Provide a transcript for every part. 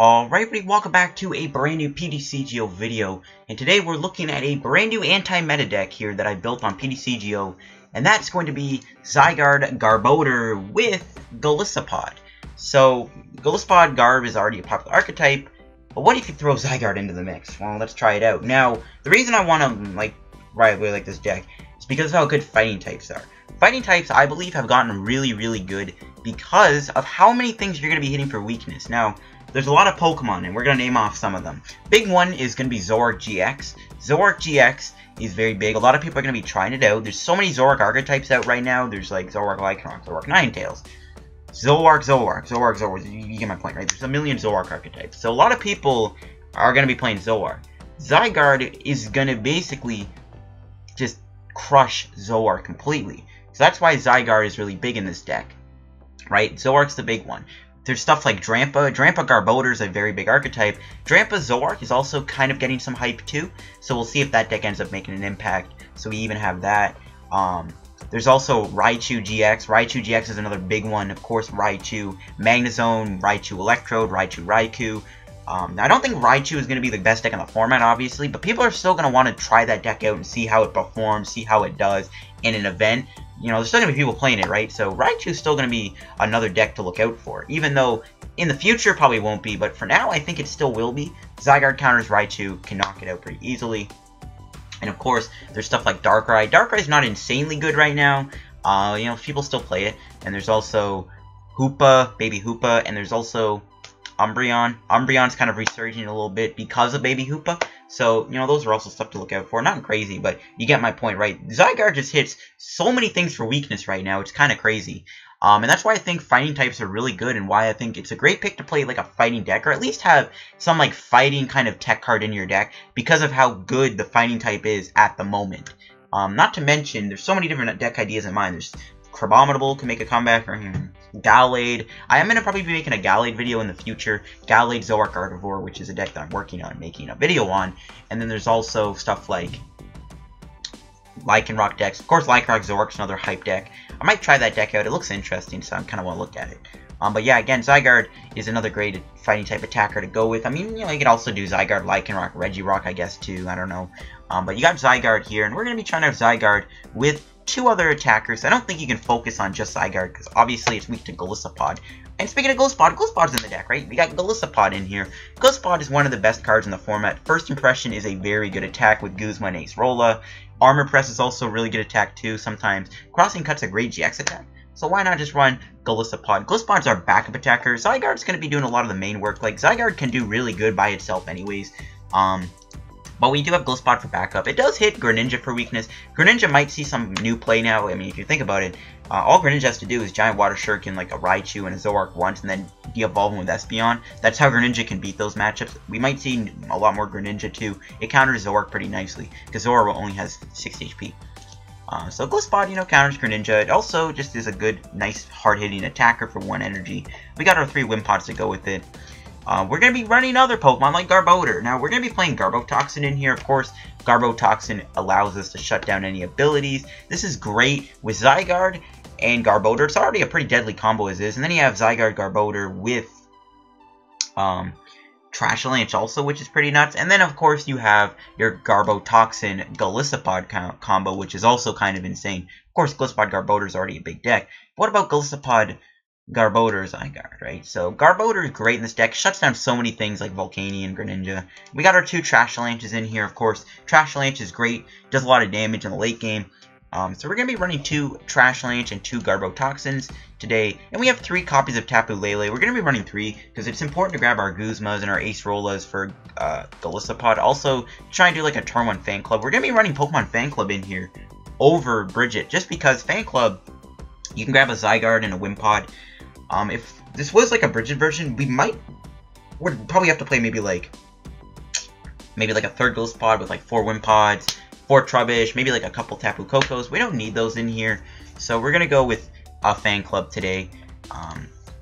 Alright everybody, welcome back to a brand new PTCGO video, and today we're looking at a brand new anti-meta deck here that I built on PTCGO, and that's going to be Zygarde Garbodor with Golisopod. So, Golisopod Garb is already a popular archetype, but what if you throw Zygarde into the mix? Well, let's try it out. Now, the reason I want to really like this deck is because of how good fighting types are. Fighting types, I believe, have gotten really good because of how many things you're going to be hitting for weakness. Now, there's a lot of Pokemon, and we're going to name off some of them. Big one is going to be Zoroark GX. Zoroark GX is very big. A lot of people are going to be trying it out. There's so many Zoroark archetypes out right now. There's like Zoroark Lycanroc, Zoroark Ninetales, Zoroark. You get my point, right? There's a million Zoroark archetypes. So a lot of people are going to be playing Zoroark. Zygarde is going to basically just crush Zoroark completely. So that's why Zygarde is really big in this deck, right? Zoroark's the big one. There's stuff like Drampa. Drampa Garbodor is a very big archetype. Drampa Zoroark is also kind of getting some hype too. So we'll see if that deck ends up making an impact. So we even have that. There's also Raichu GX. Raichu GX is another big one. Of course, Raichu Magnezone, Raichu Electrode, Raichu Raikou. Now, I don't think Raichu is going to be the best deck in the format, obviously, but people are still going to want to try that deck out and see how it performs, see how it does in an event. You know, there's still going to be people playing it, right? So Raichu is still going to be another deck to look out for, even though in the future probably won't be, but for now I think it still will be. Zygarde counters Raichu, can knock it out pretty easily. And of course, there's stuff like Darkrai. Darkrai is not insanely good right now. You know, people still play it. And there's also Hoopa, Baby Hoopa, and there's also Umbreon. Umbreon's kind of resurging a little bit because of Baby Hoopa. So, you know, those are also stuff to look out for. Not crazy, but you get my point, right? Zygarde just hits so many things for weakness right now. It's kind of crazy. And that's why I think fighting types are really good and why I think it's a great pick to play like a fighting deck, or at least have some like fighting kind of tech card in your deck because of how good the fighting type is at the moment. Not to mention, there's so many different deck ideas in mind. There's Crabominable can make a comeback, or Gallade. I am going to probably be making a Gallade video in the future. Gallade Zoroark Gardevoir, which is a deck that I'm working on making a video on. And then there's also stuff like Lycanroc decks. Of course, Lycanroc Zoroark's another hype deck. I might try that deck out. It looks interesting, so I kind of want to look at it. But yeah, again, Zygarde is another great fighting type attacker to go with. I mean, you know, you could also do Zygarde, Lycanroc, Regirock, I guess, too. I don't know. But you got Zygarde here, and we're going to be trying to have Zygarde with two other attackers. I don't think you can focus on just Zygarde, because obviously it's weak to Golisopod. And speaking of Golisopod, Golisopod's in the deck, right? We got Golisopod in here. Golisopod is one of the best cards in the format. First Impression is a very good attack with Guzma and Acerola. Armor Press is also a really good attack too sometimes. Crossing Cut's a great GX attack. So why not just run Golisopod? Golisopod's our backup attacker. Zygarde's going to be doing a lot of the main work. Like, Zygarde can do really good by itself anyways. But we do have Golisopod for backup. It does hit Greninja for weakness. Greninja might see some new play now. I mean, if you think about it, all Greninja has to do is Giant Water Shuriken like a Raichu and a Zoroark once, and then de-evolve him with Espeon. That's how Greninja can beat those matchups. We might see a lot more Greninja too. It counters Zoroark pretty nicely, because Zoroark only has 6 HP. So Golisopod, you know, counters Greninja. It also just is a good, nice, hard-hitting attacker for 1 energy. We got our 3 Wimpods to go with it. We're going to be running other Pokemon like Garbodor. Now, we're going to be playing Garbotoxin in here. Of course, Garbotoxin allows us to shut down any abilities. This is great with Zygarde and Garbodor. It's already a pretty deadly combo as is. And then you have Zygarde Garbodor with Trashalanche also, which is pretty nuts. And then, of course, you have your Garbotoxin Golisopod combo, which is also kind of insane. Of course, Golisopod Garbodor is already a big deck. But what about Golisopod Garbodor Zygarde, right? So Garbodor is great in this deck, shuts down so many things like Volcanion, Greninja. We got our 2 Trashalanches in here, of course. Trashalanche is great, does a lot of damage in the late game. So we're going to be running 2 Trashalanche and 2 Garbotoxins today. And we have 3 copies of Tapu Lele. We're going to be running 3 because it's important to grab our Guzmas and our Acerolas for Golisopod. Also, try and do like a Turn 1 Fan Club. We're going to be running Pokemon Fan Club in here over Bridget, just because Fan Club, you can grab a Zygarde and a Wimpod. If this was like a Bridget version, would probably have to play maybe like a third Golisopod with like 4 Wimpods, 4 Trubbish, maybe like a couple Tapu Kokos. We don't need those in here, so we're gonna go with a Fan Club today.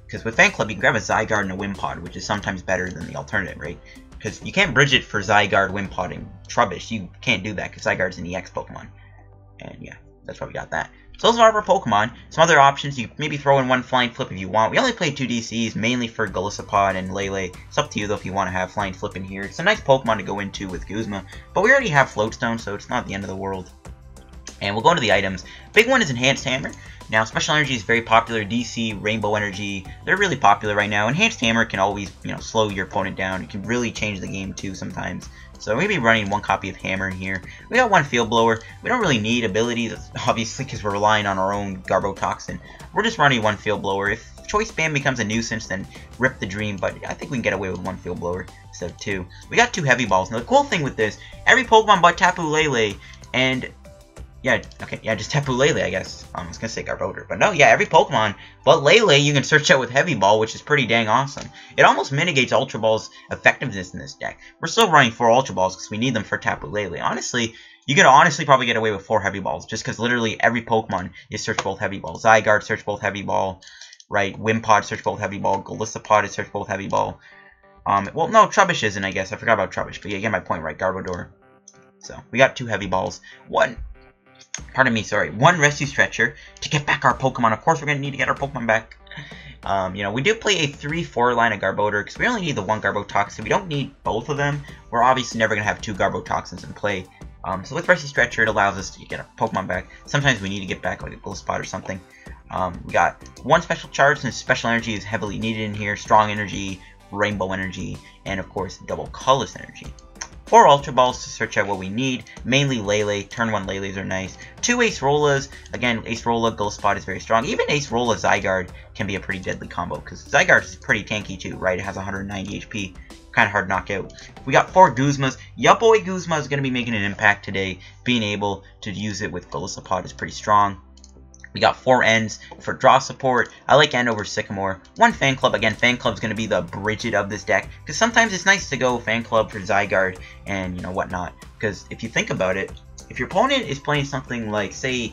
Because with Fan Club you can grab a Zygarde and a Wimpod, which is sometimes better than the alternative, right? Because you can't Bridget for Zygarde, Wimpod, and Trubbish. You can't do that because Zygarde's an EX Pokemon. And yeah, that's why we got that. So those are our Pokemon. Some other options, you maybe throw in one Flying Flip if you want. We only played 2 DCs, mainly for Golisopod and Lele. It's up to you, though, if you want to have Flying Flip in here. It's a nice Pokemon to go into with Guzma, but we already have Float Stone, so it's not the end of the world. And we'll go into the items. Big one is Enhanced Hammer. Now, Special Energy is very popular. DC, Rainbow Energy, they're really popular right now. Enhanced Hammer can always, slow your opponent down. It can really change the game, too, sometimes. So we'll be running one copy of Hammer in here. We got one Field Blower. We don't really need abilities, obviously, because we're relying on our own Garbotoxin. We're just running one Field Blower. If Choice Band becomes a nuisance, then rip the dream, but I think we can get away with one Field Blower instead of 2. We got 2 Heavy Balls. Now, the cool thing with this, every Pokemon but Tapu Lele and... just Tapu Lele, I guess. I was gonna say Garbodor, but no, every Pokemon but Lele you can search out with Heavy Ball, which is pretty dang awesome. It almost mitigates Ultra Ball's effectiveness in this deck. We're still running 4 Ultra Balls because we need them for Tapu Lele. Honestly, you could probably get away with 4 Heavy Balls, just because literally every Pokemon is search both Heavy Ball. Zygarde, search both Heavy Ball, right? Wimpod, search both Heavy Ball. Golisopod is search both Heavy Ball. Well, no, Trubbish isn't, I guess. I forgot about Trubbish, but yeah, you get my point, right? Garbodor. So, we got 2 Heavy Balls. One Rescue Stretcher to get back our Pokemon. Of course, we're going to need to get our Pokemon back. We do play a 3-4 line of Garbodor because we only need the 1 Garbotoxin. We don't need both of them. We're obviously never going to have 2 Garbotoxins in play. So with Rescue Stretcher, it allows us to get our Pokemon back. Sometimes we need to get back like a Golisopod or something. We got 1 Special Charge, since Special Energy is heavily needed in here. Strong Energy, Rainbow Energy, and of course, Double Colorless Energy. 4 Ultra Balls to search out what we need, mainly Lele. Turn 1 Leles are nice. 2 Acerolas. Again, Acerola, Golisopod is very strong. Even Acerola Zygarde can be a pretty deadly combo, because Zygarde is pretty tanky too, right? It has 190 HP. Kind of hard to knock out. We got 4 Guzmas. Ya boy Guzma is going to be making an impact today. Being able to use it with Golisopod is pretty strong. We got 4 Ends for draw support. I like End over Sycamore. 1 Fan Club. Again, Fan Club's going to be the Bridget of this deck. Because sometimes it's nice to go Fan Club for Zygarde and, whatnot. Because if you think about it, if your opponent is playing something like, say,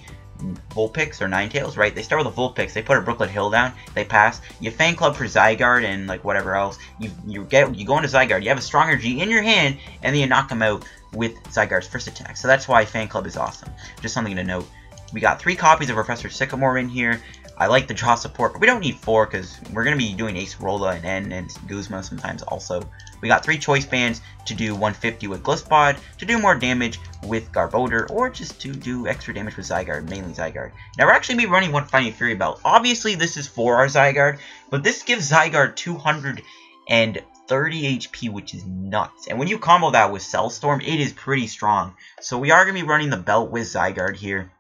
Vulpix or Ninetales, right? They start with a Vulpix, they put a Brooklet Hill down, they pass. You Fan Club for Zygarde and, like, whatever else. You go into Zygarde, you have a strong energy in your hand, and then you knock them out with Zygarde's first attack. So that's why Fan Club is awesome. Just something to note. We got 3 copies of Professor Sycamore in here. I like the draw support, but we don't need 4 because we're going to be doing Acerola and N and Guzma sometimes also. We got 3 Choice Bands to do 150 with Golisopod, to do more damage with Garbodor, or just to do extra damage with Zygarde, mainly Zygarde. Now we're actually going to be running 1 Fighting Fury Belt. Obviously this is for our Zygarde, but this gives Zygarde 230 HP, which is nuts. And when you combo that with Cell Storm, it is pretty strong. So we are going to be running the belt with Zygarde here.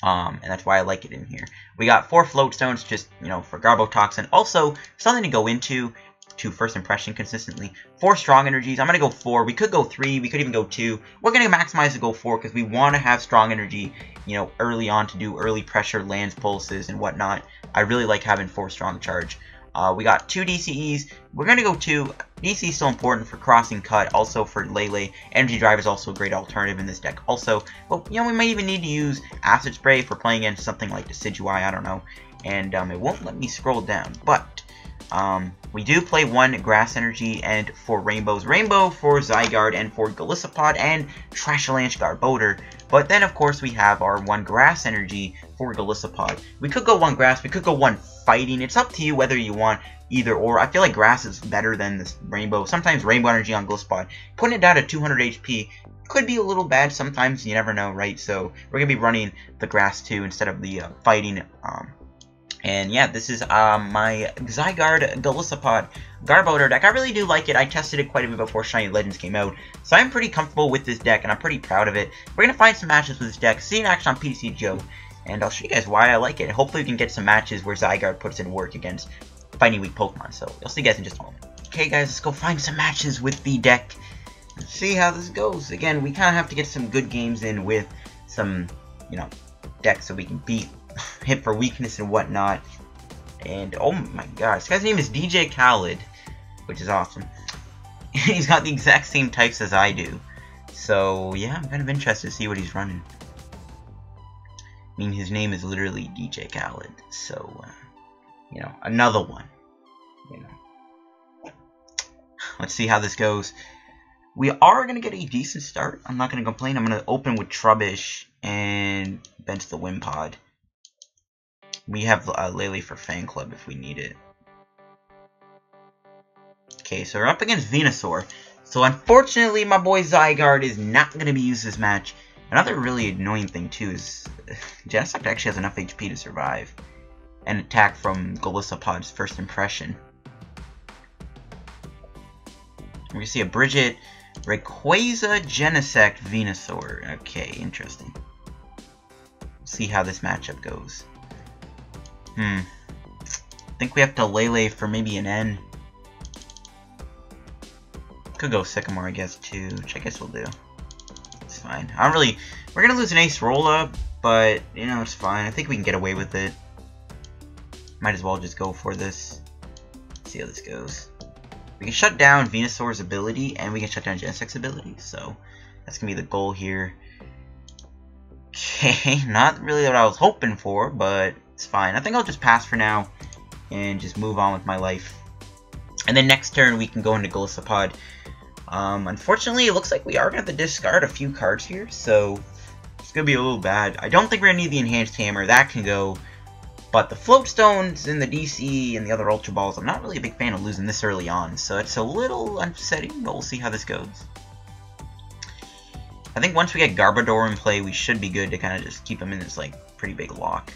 And that's why I like it in here. We got 4 Float Stones, just, for Garbotoxin. Also, something to go into to first impression consistently. 4 Strong Energies. I'm going to go 4. We could go 3. We could even go 2. We're going to maximize to go 4 because we want to have Strong Energy, early on to do early pressure, lands pulses, and whatnot. I really like having 4 Strong Charge. We got 2 DCEs. We're going to go 2. DC is still important for Crossing Cut, also for Lele. Energy Drive is also a great alternative in this deck also. But, we might even need to use Acid Spray if we're playing against something like Decidueye, I don't know. And it won't let me scroll down. But we do play 1 Grass Energy and 4 Rainbows. Rainbow for Zygarde and for Golisopod and Trashalanche Garbodor. But then, of course, we have our 1 Grass Energy for Golisopod. We could go 1 Grass, we could go 1 Fighting. It's up to you whether you want either or. I feel like Grass is better than this Rainbow. Sometimes Rainbow Energy on Golisopod. Putting it down to 200 HP could be a little bad sometimes. You never know, right? So we're going to be running the Grass too instead of the Fighting. And yeah, this is my Zygarde Golisopod Garbodor deck. I really do like it. I tested it quite a bit before Shiny Legends came out. So I'm pretty comfortable with this deck, and I'm pretty proud of it. We're going to find some matches with this deck, see in action on PTCGO, and I'll show you guys why I like it. Hopefully we can get some matches where Zygarde puts in work against fighting weak Pokemon. So I'll see you guys in just a moment. Okay guys, let's go find some matches with the deck. Let's see how this goes. Again, we kind of have to get some good games in with some, decks so we can beat hit for weakness and whatnot. And oh my gosh, this guy's name is DJ Khaled, which is awesome. He's got the exact same types as I do. So yeah, I'm kind of interested to see what he's running. I mean, his name is literally DJ Khaled. So, another one. Let's see how this goes. We are going to get a decent start. I'm not going to complain. I'm going to open with Trubbish and bench the Wimpod. We have Lele for Fan Club if we need it. Okay, so we're up against Venusaur. So unfortunately, my boy Zygarde is not going to be used this match. Another really annoying thing too is Genesect actually has enough HP to survive an attack from Golisopod's first impression. We see a Bridget, Rayquaza, Genesect, Venusaur. Okay, interesting. See how this matchup goes. I think we have to Lele for maybe an N. Could go Sycamore, I guess, too, which I guess we'll do. It's fine. I don't really... We're gonna lose an Acerola, but, you know, it's fine. I think we can get away with it. Might as well just go for this. See how this goes. We can shut down Venusaur's ability, and we can shut down Genesect's ability, so that's gonna be the goal here. Okay, not really what I was hoping for, but it's fine. I think I'll just pass for now, and just move on with my life. And then next turn, we can go into Golisopod. Unfortunately, it looks like we are going to have to discard a few cards here, so it's going to be a little bad. I don't think we're going to need the Enhanced Hammer. That can go. But the Float Stones and the DC and the other Ultra Balls, I'm not really a big fan of losing this early on, so it's a little upsetting, but we'll see how this goes. I think once we get Garbodor in play, we should be good to kind of just keep him in this, like, pretty big lock.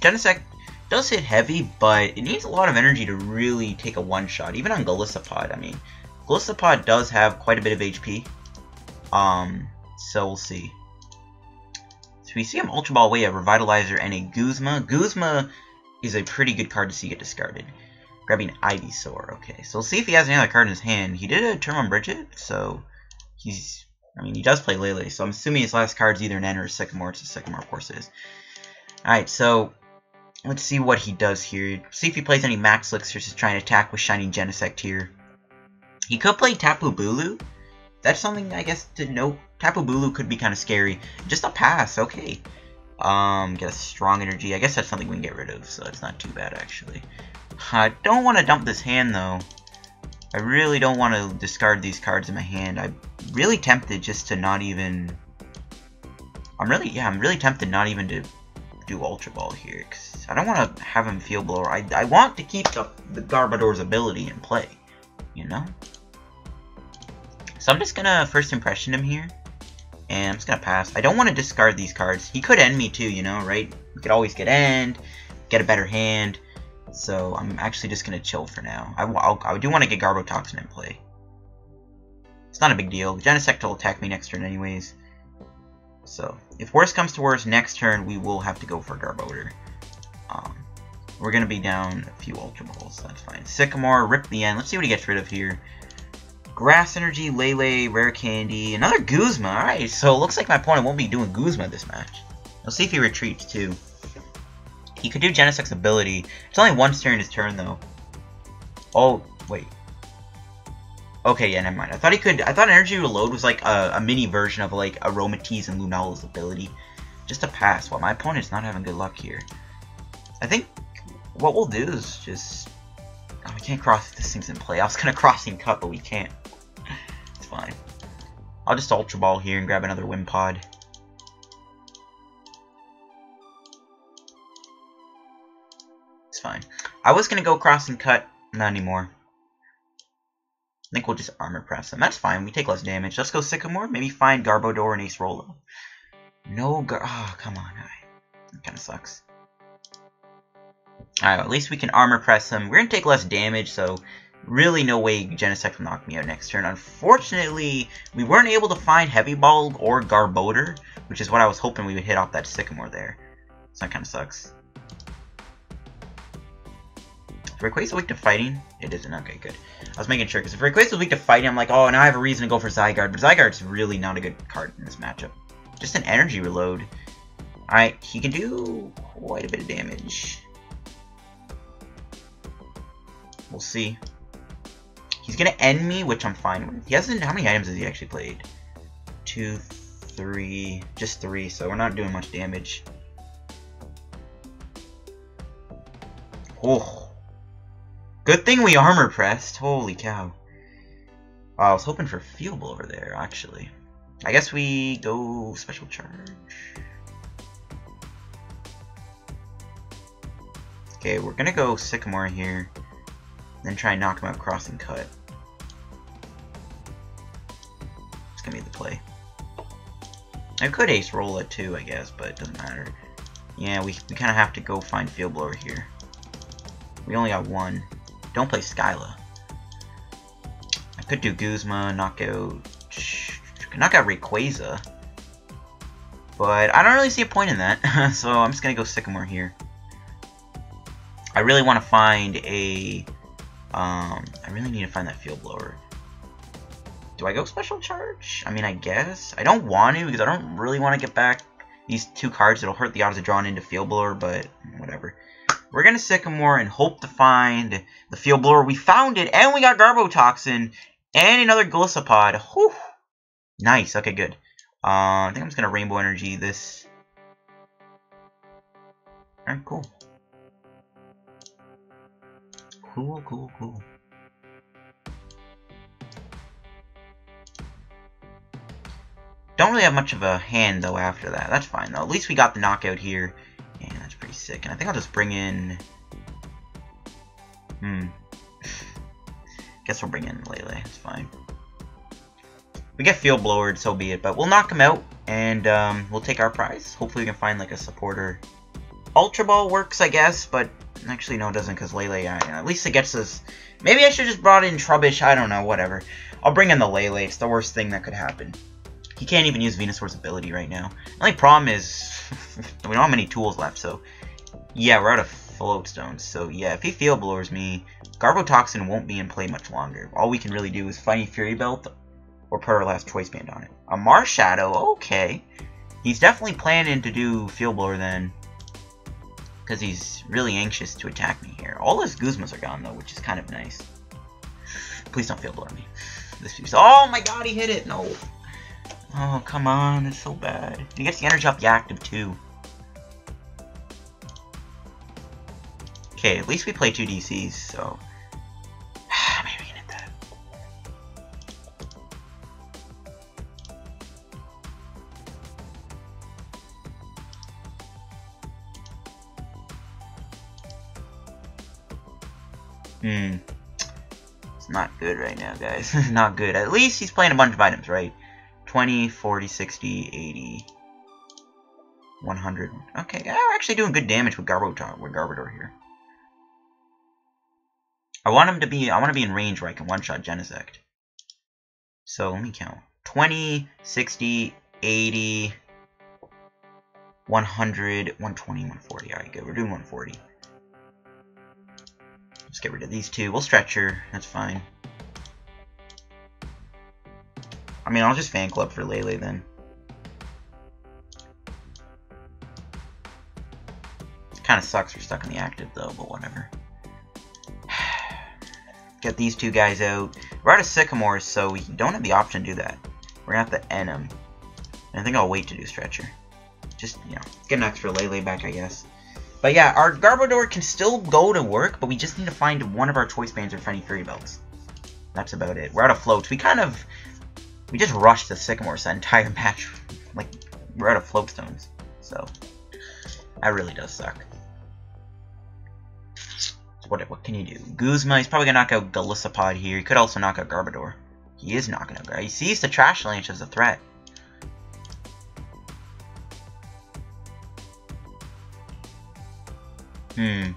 Genesect does hit heavy, but it needs a lot of energy to really take a one-shot, even on Golisopod. I mean, Golisopod does have quite a bit of HP, so we'll see. So we see him Ultra Ball away a Revitalizer and a Guzma. Guzma is a pretty good card to see get discarded. Grabbing Ivysaur. Okay, so we'll see if he has any other card in his hand. He did a turn on Bridget, so he's... I mean, he does play Lele, so I'm assuming his last card's either an N or a Sycamore. It's a Sycamore, of course it is. Alright, so let's see what he does here. See if he plays any Max Elixirs to try and attack with Shining Genesect here. He could play Tapu Lele. That's something, I guess, to note. Tapu Lele could be kind of scary. Just a pass, okay. Get a Strong Energy. I guess that's something we can get rid of, so it's not too bad, actually. I don't want to dump this hand, though. I really don't want to discard these cards in my hand. I'm really tempted just to not even... I'm really tempted not even to do Ultra Ball here, because I don't want to have him Field Blower. I want to keep the Garbodor's ability in play, you know? So I'm just gonna First Impression him here, and I'm just gonna pass. I don't want to discard these cards. He could end me too, you know, right? We could always get end, get a better hand, so I'm actually just gonna chill for now. I do want to get Garbotoxin in play. It's not a big deal. Genesect will attack me next turn anyways. So, if worst comes to worst, next turn we will have to go for Garbodor. We're going to be down a few Ultra Balls, so that's fine. Sycamore, rip the end. Let's see what he gets rid of here. Grass Energy, Lele, Rare Candy, another Guzma. Alright, so it looks like my opponent won't be doing Guzma this match. Let's see if he retreats too. He could do Genesect's ability. It's only once during his turn though. Oh, wait. Okay, yeah, never mind. I thought Energy Reload was like a mini version of like Aromatisse and Lunala's ability. Just a pass. Well, my opponent's not having good luck here. I think what we'll do is just... Oh, we can't cross if this thing's in play. I was gonna Crossing Cut, but we can't. It's fine. I'll just Ultra Ball here and grab another Wimpod. It's fine. I was gonna go Crossing Cut, not anymore. I think we'll just Armor Press him. That's fine. We take less damage. Let's go Sycamore. Maybe find Garbodor and Acerola. No Oh, come on. That kind of sucks. Alright, at least we can Armor Press him. We're going to take less damage, so really no way Genesect will knock me out next turn. Unfortunately, we weren't able to find Heavy Ball or Garbodor, which is what I was hoping we would hit off that Sycamore there. So that kind of sucks. Is Rayquaza weak to fighting? It isn't. Okay, good. I was making sure, because if Rayquaza is weak to fighting, I'm like, oh, now I have a reason to go for Zygarde. But Zygarde's really not a good card in this matchup. Just an Energy Reload. Alright, he can do quite a bit of damage. We'll see. He's gonna end me, which I'm fine with. He hasn't... How many items has he actually played? 2, 3... Just 3, so we're not doing much damage. Oh. Good thing we Armor Pressed. Holy cow. Oh, I was hoping for Field Blow over there, actually. I guess we go Special Charge. Okay, we're gonna go Sycamore here, then try and knock him out crossing cut. It's gonna be the play. I could Acerola too, I guess, but it doesn't matter. Yeah, we kind of have to go find Field Blower here. We only got one. Don't play Skyla. I could do Guzma, knock out Rayquaza. But I don't really see a point in that, so I'm just gonna go Sycamore here. I really want to find a... I really need to find that Field Blower. Do I go Special Charge? I mean, I guess. I don't want to, because I don't really want to get back these two cards. It'll hurt the odds of drawing into Field Blower, but whatever. We're gonna Sycamore and hope to find the Field Blower. We found it, and we got Garbotoxin, and another Golisopod. Whew! Nice, okay, good. I think I'm just gonna Rainbow Energy this. Alright, cool. Cool. Don't really have much of a hand, though, after that. That's fine, though. At least we got the knockout here. And that's pretty sick. And I think I'll just bring in... Guess we'll bring in Lele. It's fine. We get Field Blowered, so be it. But we'll knock him out, and we'll take our prize. Hopefully we can find, like, a supporter. Ultra Ball works, I guess, but... Actually, no, it doesn't, because Lele, at least it gets us... Maybe I should just brought in Trubbish. I don't know, whatever. I'll bring in the Lele. It's the worst thing that could happen. He can't even use Venusaur's ability right now. The only problem is... we don't have many tools left, so... Yeah, we're out of Float Stones. So, yeah, if he Field Blowers me, Garbotoxin won't be in play much longer. All we can really do is find a Fury Belt or put our last Choice Band on it. A Marshadow, okay. He's definitely planning to do Field Blower then. Because he's really anxious to attack me here. All his Guzmas are gone, though, which is kind of nice. Please don't Field Blower me. Oh my god, he hit it! No! Oh, come on, it's so bad. He gets the energy off the active, too. Okay, at least we play 2 DCs, so... maybe we can hit that. It's not good right now, guys. Not good. At least he's playing a bunch of items, right? 20, 40, 60, 80, 100. Okay, we're actually doing good damage with Garbodor here. I want to be in range where I can one-shot Genesect. So let me count. 20, 60, 80, 100, 120, 140. Alright, good. We're doing 140. Let's get rid of these two. We'll stretch her. That's fine. I mean, I'll just Fan Club for Lele then. Kind of sucks we're stuck in the active though, but whatever. Get these two guys out. We're out of Sycamores, so we don't have the option to do that. We're gonna have to end him. And I think I'll wait to do Stretcher. Just, you know, get an extra Lele back, I guess. But yeah, our Garbodor can still go to work, but we just need to find one of our Choice Bands or Fenny Fury Belts. That's about it. We're out of floats. We just rushed the Sycamores that entire match. Like, we're out of Float Stones. So, that really does suck. So what can you do? Guzma, he's probably going to knock out Golisopod here. He could also knock out Garbodor. He is knocking out Garbodor. He sees the Trash Lance as a threat. It's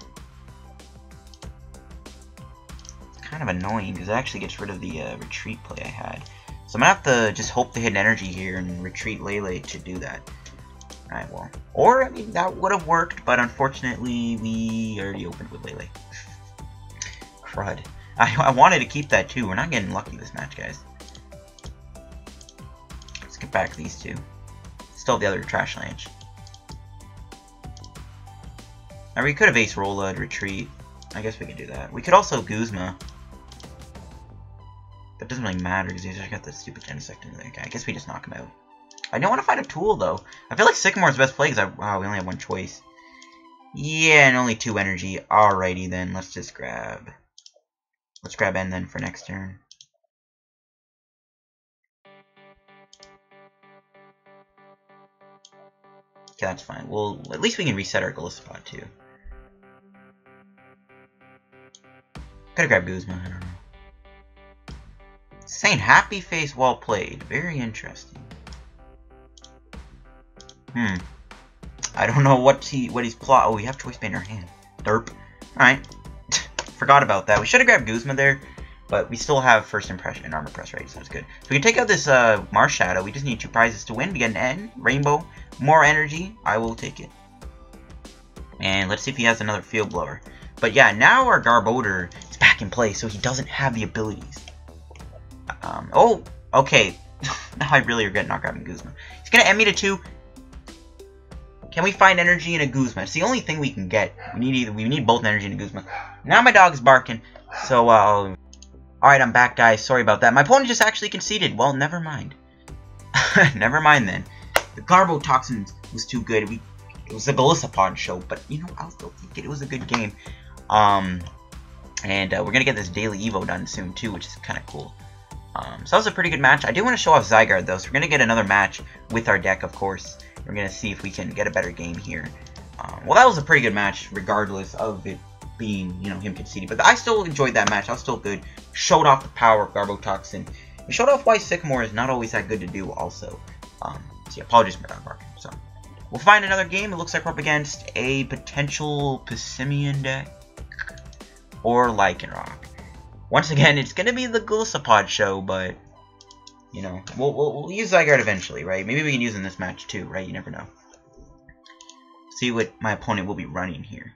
kind of annoying because it actually gets rid of the retreat play I had. So I'm going to have to just hope to hit an energy here and retreat Lele to do that. Alright, well. Or, I mean, that would have worked, but unfortunately we already opened with Lele. Crud. I wanted to keep that too. We're not getting lucky this match, guys. Let's get back these two. Still have the other Trash Lance. Now we could have Acerola and retreat. I guess we can do that. We could also Guzma. That doesn't really matter because he's just got the stupid Genesect in there. I guess we just knock him out. I don't want to find a tool though. I feel like Sycamore's the best play because wow, we only have one choice. Yeah, and only 2 energy. Alrighty then, let's just grab. Let's grab N then for next turn. Okay, that's fine. Well, at least we can reset our Golisopod too. Could've grabbed Guzma, I don't know. Saying happy face, well played. Very interesting. I don't know what he's plot. Oh, we have choice band in our hand. Derp. Alright. Forgot about that. We should have grabbed Guzma there, but we still have first impression and armor press, right? So that's good. So we can take out this Mars Shadow. We just need 2 prizes to win. We get an N, Rainbow, more energy. I will take it. And let's see if he has another Field Blower. But yeah, now our Garbodor is back in play, so he doesn't have the abilities. Oh, okay. Now I really regret not grabbing Guzma. He's gonna end me to 2. Can we find energy in a Guzma? It's the only thing we can get. We need both energy and a Guzma. Now my dog's barking. So, alright, I'm back, guys. Sorry about that. My opponent just actually conceded. Well, never mind. Never mind then. The Garbotoxin was too good. It was a Golisopod show, but you know, I'll still think it was a good game. And we're gonna get this daily Evo done soon too, which is kind of cool. So that was a pretty good match. I do want to show off Zygarde though, so we're gonna get another match with our deck, of course. We're gonna see if we can get a better game here. Well, that was a pretty good match, regardless of it being, you know, him conceding. But I still enjoyed that match. That was still good. Showed off the power of Garbotoxin. And showed off why Sycamore is not always that good to do also. So yeah, apologies for my dog barking. So we'll find another game. It looks like we're up against a potential Pissimian deck or Lycanroc. Once again, it's gonna be the Golisopod show, but you know, we'll use Zygarde eventually, right? Maybe we can use in this match too, right? You never know. See what my opponent will be running here.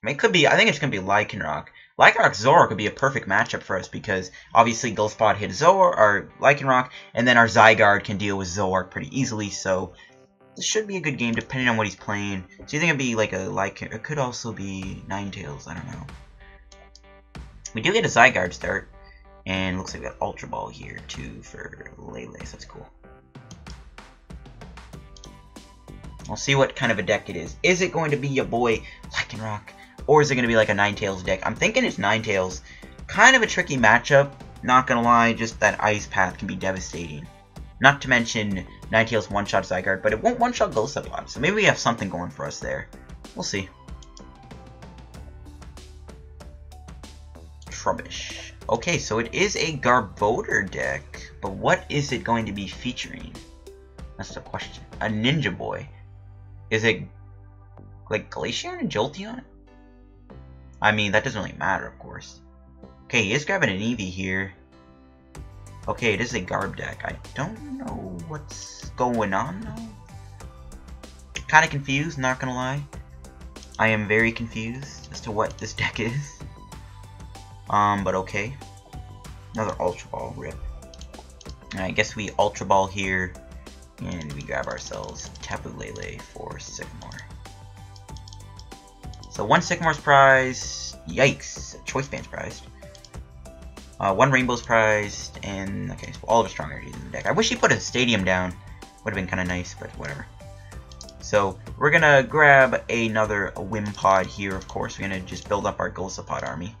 I mean, it could be. I think it's gonna be Lycanroc. Lycanroc Zoroark could be a perfect matchup for us because obviously Golisopod hit Zoroark or Lycanroc, and then our Zygarde can deal with Zoroark pretty easily. So this should be a good game depending on what he's playing. So you think it'd be like a Lycanroc? It could also be Ninetales. I don't know. We do get a Zygarde start, and looks like we got Ultra Ball here too for Lele. So that's cool. We'll see what kind of a deck it is. Is it going to be your boy Lycanroc? Or is it going to be like a Ninetales deck? I'm thinking it's Ninetales. Kind of a tricky matchup. Not going to lie, just that Ice Path can be devastating. Not to mention Ninetales one-shot Zygarde, but it won't one-shot Golisopod. So maybe we have something going for us there. We'll see. Trubbish. Okay, so it is a Garbodor deck. But what is it going to be featuring? That's the question. A Ninja Boy. Is it like Glaceon and Jolteon? I mean, that doesn't really matter, of course. Okay, he is grabbing an Eevee here. Okay, it is a Garb deck. I don't know what's going on, though. Kind of confused, not gonna lie. I am very confused as to what this deck is. But okay. Another Ultra Ball, rip. I guess we Ultra Ball here. And we grab ourselves Tapu Lele for Sycamore. So 1 Sycamore's prized. Yikes. Choice Band's prized. 1 Rainbow's prized. And, okay, so all of the strong energies in the deck. I wish he put a Stadium down. Would have been kind of nice, but whatever. So we're going to grab another Wimpod here, of course. We're going to just build up our Golisopod army.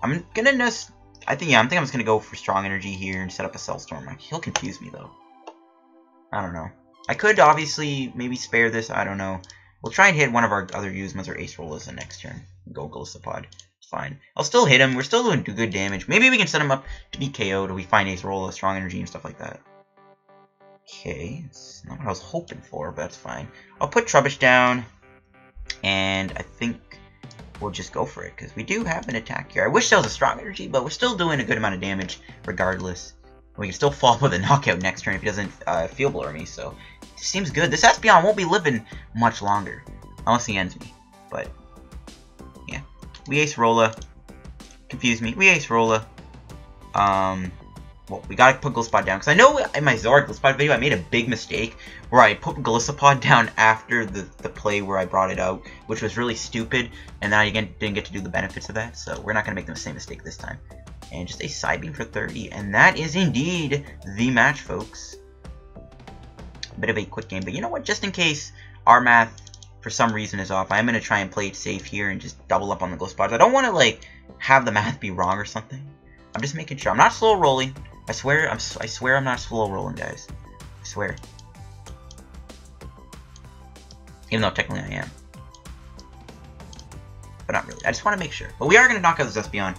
I'm going to just... I think I'm just going to go for strong energy here and set up a Cellstorm. He'll confuse me, though. I don't know. I could obviously maybe spare this. I don't know. We'll try and hit one of our other Guzmas or Acerolas the next turn. Go Golisopod. It's fine. I'll still hit him. We're still doing good damage. Maybe we can set him up to be KO'd or we find Acerola, strong energy, and stuff like that. Okay. It's not what I was hoping for, but that's fine. I'll put Trubbish down. And I think we'll just go for it. Because we do have an attack here. I wish there was a strong energy, but we're still doing a good amount of damage regardless. We can still fall with a knockout next turn if he doesn't Field Blower me, so it seems good. This Espeon won't be living much longer, unless he ends me. But, yeah. We Acerola. Confuse me. We Acerola. Well, we gotta put Golisopod down, because I know in my Zoroark Golisopod video I made a big mistake, where I put Golisopod down after the play where I brought it out, which was really stupid, and then I again didn't get to do the benefits of that, so we're not gonna make the same mistake this time. And just a Psybeam for 30. And that is indeed the match, folks. Bit of a quick game. But you know what? Just in case our math, for some reason, is off, I'm going to try and play it safe here and just double up on the Ghost Pods. I don't want to, like, have the math be wrong or something. I'm just making sure. I'm not slow rolling. I swear I'm not slow rolling, guys. I swear. Even though technically I am. but not really. I just want to make sure. But we are going to knock out this Espeon.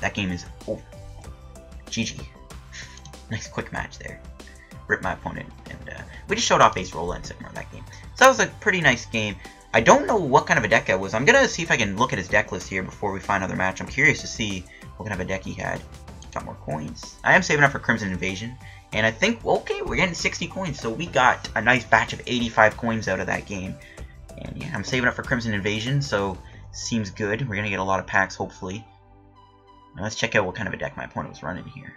That game is... Oh. GG. Nice quick match there. Ripped my opponent. And we just showed off Acerola and Sycamore that game. So that was a pretty nice game. I don't know what kind of a deck that was. I'm going to see if I can look at his deck list here before we find another match. I'm curious to see what kind of a deck he had. Got more coins. I am saving up for Crimson Invasion. And I think, okay, we're getting 60 coins. So we got a nice batch of 85 coins out of that game. And yeah, I'm saving up for Crimson Invasion. So seems good. We're going to get a lot of packs, hopefully. Now let's check out what kind of a deck my opponent was running here.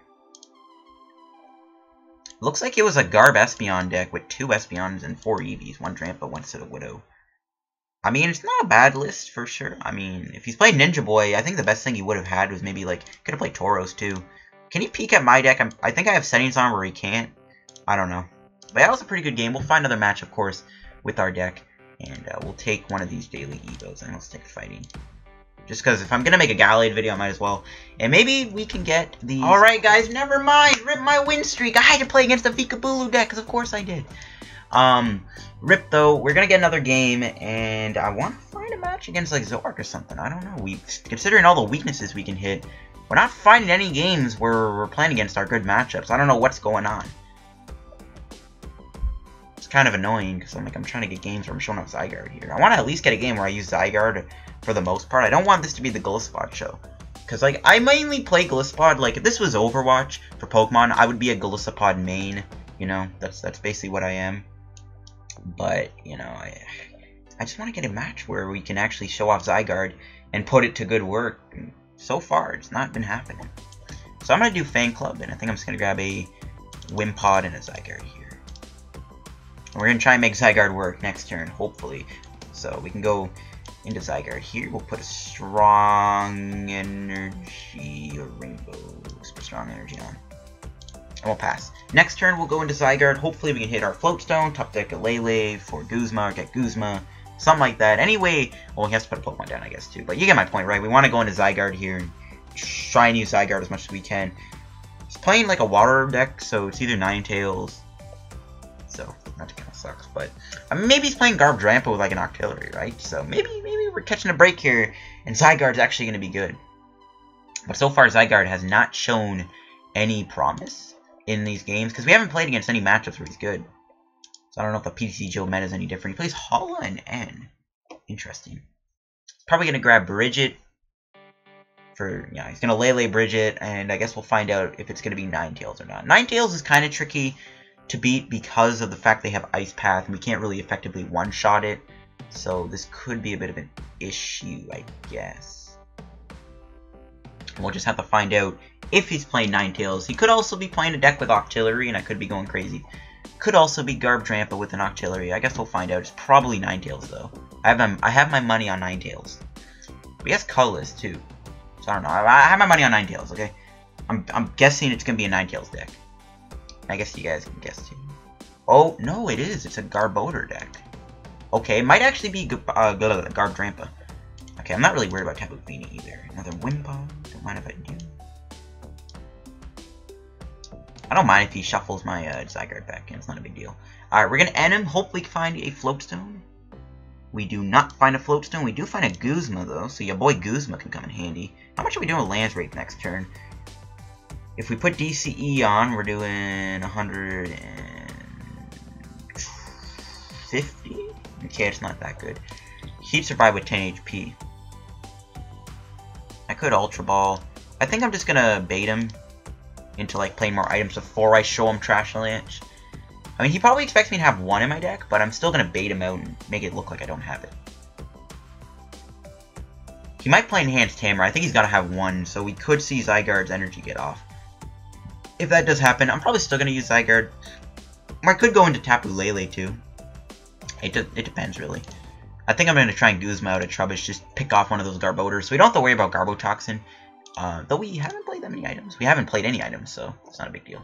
Looks like it was a Garb Espeon deck with 2 Espeons and 4 Eevees. 1 Drampa, 1 Sida Widow. I mean, it's not a bad list for sure. I mean, if he's played Ninja Boy, I think the best thing he would have had was maybe, like, could have played Tauros too. Can he peek at my deck? I think I have settings on where he can't. I don't know. But that was a pretty good game. We'll find another match, of course, with our deck. And we'll take one of these daily Evos and let's take fighting. Just because if I'm going to make a Gallade video, I might as well. And maybe we can get the... Alright, guys, never mind. Rip my win streak. I had to play against the Vikabulu deck, because of course I did. Rip, though, we're going to get another game, and I want to find a match against, like, Zoroark or something. I don't know. Considering all the weaknesses we can hit, we're not finding any games where we're playing against our good matchups. I don't know what's going on. It's kind of annoying, because I'm trying to get games where I'm showing off Zygarde here. I want to at least get a game where I use Zygarde for the most part. I don't want this to be the Golisopod show. Because, like, I mainly play Golisopod. Like, if this was Overwatch for Pokemon, I would be a Golisopod main. You know, that's basically what I am. But, you know, I just want to get a match where we can actually show off Zygarde and put it to good work. And so far, it's not been happening. So I'm going to do Fan Club, and I think I'm just going to grab a Wimpod and a Zygarde here. And we're going to try and make Zygarde work next turn, hopefully. So we can go into Zygarde here. We'll put a strong energy, a rainbow, super strong energy on. And we'll pass. Next turn, we'll go into Zygarde. Hopefully, we can hit our Float Stone, top deck a Lele for Guzma, or get Guzma, something like that. Anyway, well, he has to put a Pokemon down, I guess, too. But you get my point, right? We want to go into Zygarde here and try and use Zygarde as much as we can. He's playing like a water deck, so it's either Ninetales. So, that kind of sucks. But maybe he's playing Garb Drampa with like an Octillery, right? So maybe we're catching a break here, and Zygarde's actually going to be good. But so far, Zygarde has not shown any promise in these games, because we haven't played against any matchups where he's good. So I don't know if the PTCGO meta is any different. He plays Hala and N. Interesting. Probably going to grab Bridget. Yeah, he's going to Lele Bridget, and I guess we'll find out if it's going to be Ninetales or not. Ninetales is kind of tricky to beat because of the fact they have Ice Path, and we can't really effectively one-shot it. So this could be a bit of an issue, I guess. We'll just have to find out if he's playing Ninetales. He could also be playing a deck with Octillery, and I could be going crazy. Could also be Garb Drampa with an Octillery. I guess we'll find out. It's probably Ninetales, though. I have my money on Ninetales. But he has Colorless, too. So I don't know. I have my money on Ninetales, okay? I'm guessing it's going to be a Ninetales deck. I guess you guys can guess, too. Oh, no, it is. It's a Garbodor deck. Okay, it might actually be Garb Drampa. Okay, I'm not really worried about Tapu Lele either. Another Wimpod. Don't mind if I do. I don't mind if he shuffles my Zygarde back in. It's not a big deal. Alright, we're going to end him. Hopefully find a Float Stone. We do not find a Float Stone. We do find a Guzma, though. So your boy Guzma can come in handy. How much are we doing with Lance Rate next turn? If we put DCE on, we're doing 150? Okay, it's not that good. He'd survive with 10 HP. I could Ultra Ball. I think I'm just going to bait him into like playing more items before I show him Trash Lance. I mean, he probably expects me to have one in my deck, but I'm still going to bait him out and make it look like I don't have it. He might play Enhanced Hammer. I think he's got to have one, so we could see Zygarde's energy get off. If that does happen, I'm probably still going to use Zygarde. Or I could go into Tapu Lele too. It depends, really. I think I'm going to try and Guzma out at Trubbish, just pick off one of those Garbodors, so we don't have to worry about Garbotoxin. Though we haven't played that many items. We haven't played any items, so it's not a big deal.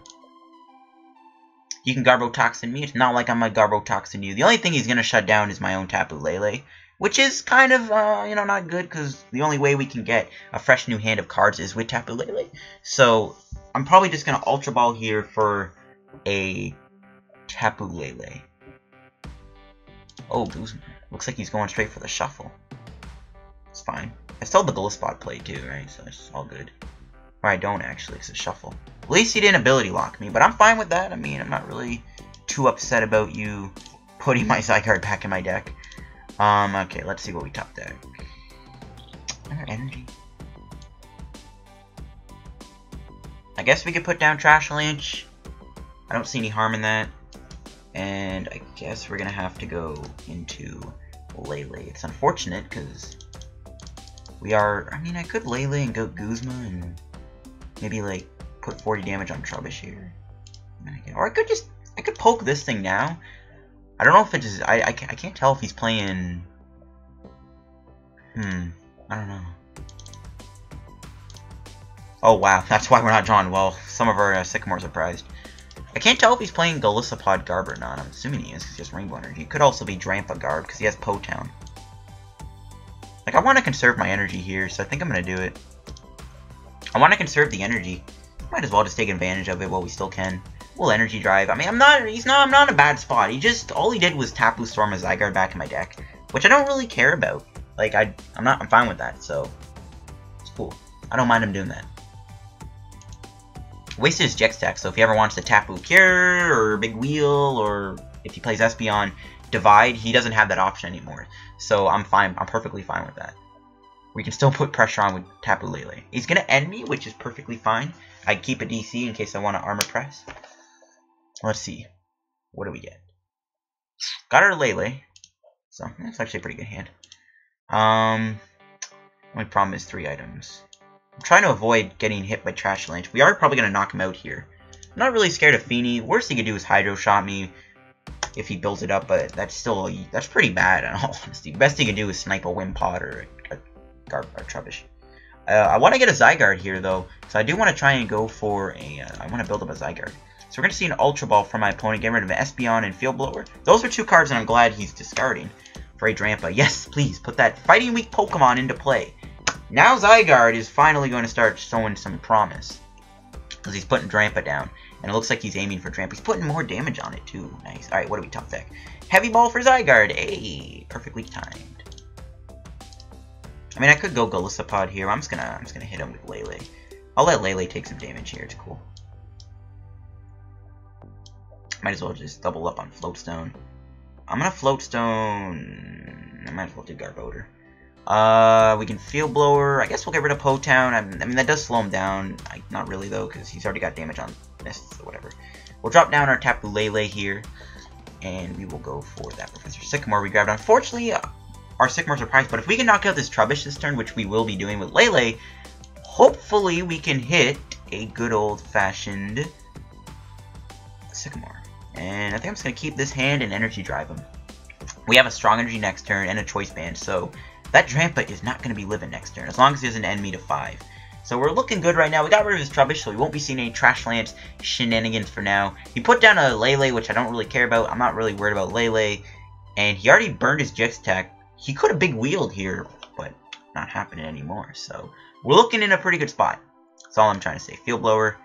You can Garbotoxin me. It's not like I'm a Garbotoxin you. The only thing he's going to shut down is my own Tapu Lele, which is kind of, you know, not good, because the only way we can get a fresh new hand of cards is with Tapu Lele. So I'm probably just going to Ultra Ball here for a Tapu Lele. Oh, Guzma. Looks like he's going straight for the shuffle. It's fine. I still have the Golisopod play too, right? So it's all good. Or I don't actually, it's a shuffle. At least he didn't ability lock me, but I'm fine with that. I mean, I'm not really too upset about you putting my Zygarde back in my deck. Okay, let's see what we top deck. Energy. I guess we could put down Trash Lynch. I don't see any harm in that. And I guess we're gonna have to go into Lele. It's unfortunate because we are. I mean, I could Lele and go Guzma and maybe like put 40 damage on Trubbish here. Or I could poke this thing now. I don't know if it just. I can't tell if he's playing. I don't know. Oh wow, that's why we're not drawn well. Some of our Sycamores are prized. I can't tell if he's playing Golisopod Garb or not. I'm assuming he is because he has Rainbow Energy. It could also be Drampa Garb because he has Po-Town. Like, I want to conserve my energy here, so I think I'm going to do it. I want to conserve the energy. Might as well just take advantage of it while we still can. We'll energy drive. I mean, I'm not in a bad spot. All he did was Tapu Storm a Zygarde back in my deck, which I don't really care about. Like, I'm fine with that, so it's cool. I don't mind him doing that. Wasted his GX deck, so if he ever wants to Tapu Cure or Big Wheel, or if he plays Espeon Divide, he doesn't have that option anymore. So I'm fine. I'm perfectly fine with that. We can still put pressure on with Tapu Lele. He's gonna end me, which is perfectly fine. I keep a DC in case I want to armor press. Let's see. What do we get? Got our Lele, so that's actually a pretty good hand. Only problem is 3 items. I'm trying to avoid getting hit by Trash Lynch. We are probably going to knock him out here. I'm not really scared of Feeny. Worst he could do is Hydro Shot me if he builds it up, but that's pretty bad in all honesty. Best he can do is snipe a Wimpod or a Garb or Trubbish. I want to get a Zygarde here though, so I do want to try and go for a. I want to build up a Zygarde. So we're going to see an Ultra Ball from my opponent, getting rid of an Espeon and Field Blower. Those are 2 cards, and I'm glad he's discarding for a Drampa. Yes, please put that Fighting Weak Pokemon into play. Now Zygarde is finally going to start showing some promise. Because he's putting Drampa down. And it looks like he's aiming for Drampa. He's putting more damage on it too. Nice. Alright, what do we top deck? Heavy Ball for Zygarde. Hey, perfectly timed. I mean, I could go Golisopod here. I'm just gonna hit him with Lele. I'll let Lele take some damage here. It's cool. Might as well just double up on Float Stone. I'm gonna Float Stone. I might as well do Garbodor. We can Field Blower. I guess we'll get rid of Po-Town. I mean, that does slow him down. Not really, though, because he's already got damage on this, or whatever. We'll drop down our Tapu Lele here, and we will go for that Professor Sycamore we grabbed. Unfortunately, our Sycamores are prized, but if we can knock out this Trubbish this turn, which we will be doing with Lele, hopefully we can hit a good old-fashioned Sycamore. And I think I'm just going to keep this hand and energy drive him. We have a strong energy next turn and a choice band, so that Drampa is not going to be living next turn, as long as he doesn't end me to 5. So we're looking good right now. We got rid of his Trubbish, so we won't be seeing any Trash Lance shenanigans for now. He put down a Lele, which I don't really care about. I'm not really worried about Lele. And he already burned his GX tech. He could have big wheeled here, but not happening anymore. So we're looking in a pretty good spot. That's all I'm trying to say. Field Blower.